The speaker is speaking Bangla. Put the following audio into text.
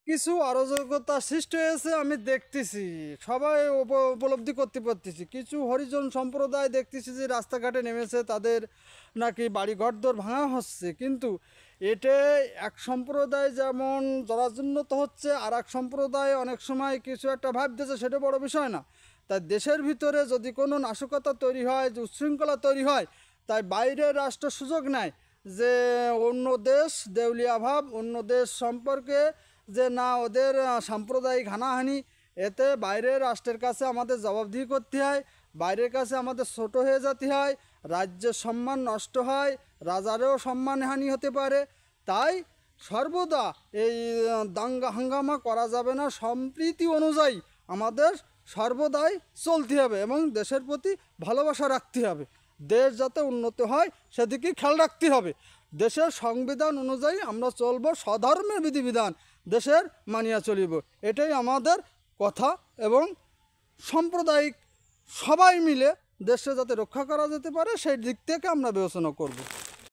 কিছু অরাজকতা সৃষ্টি হয়েছে, আমি দেখতেছি, সবাই উপলব্ধি করতে পারতেছি। কিছু হরিজন সম্প্রদায় দেখতেছি যে রাস্তাঘাটে নেমেছে, তাদের নাকি বাড়ি ঘরদোর ভাঙা হচ্ছে। কিন্তু এতে এক সম্প্রদায় যেমন জরাজীর্ণত হচ্ছে, আর এক সম্প্রদায় অনেক সময় কিছু একটা ভাবতেছে, সেটা বড় বিষয় না। তাই দেশের ভিতরে যদি কোনো নাশকতা তৈরি হয়, যে উচ্ছৃঙ্খলা তৈরি হয়, তাই বাইরের রাষ্ট্র সুযোগ নেয় যে অন্য দেশ দেউলিয়া ভাব, অন্য দেশ সম্পর্কে যে না ওদের সাম্প্রদায়িক হানাহানি। এতে বাইরের রাষ্ট্রের কাছে আমাদের জবাবদিহি করতে হয়, বাইরের কাছে আমাদের ছোট হয়ে যেতে হয়, রাজ্যের সম্মান নষ্ট হয়, রাজারও সম্মানহানি হতে পারে। তাই সর্বদা এই দাঙ্গা হাঙ্গামা করা যাবে না, সম্প্রীতি অনুযায়ী আমাদের সর্বদাই চলতে হবে এবং দেশের প্রতি ভালোবাসা রাখতে হবে। দেশ যাতে উন্নত হয় সেদিকে খেয়াল রাখতে হবে। দেশের সংবিধান অনুযায়ী আমরা চলব, স্বধর্মের বিধিবিধান দেশের মানিয়া চলিব, এটাই আমাদের কথা। এবং সাম্প্রদায়িক সবাই মিলে দেশে যাতে রক্ষা করা যেতে পারে সেই দিক থেকে আমরা বিবেচনা করব।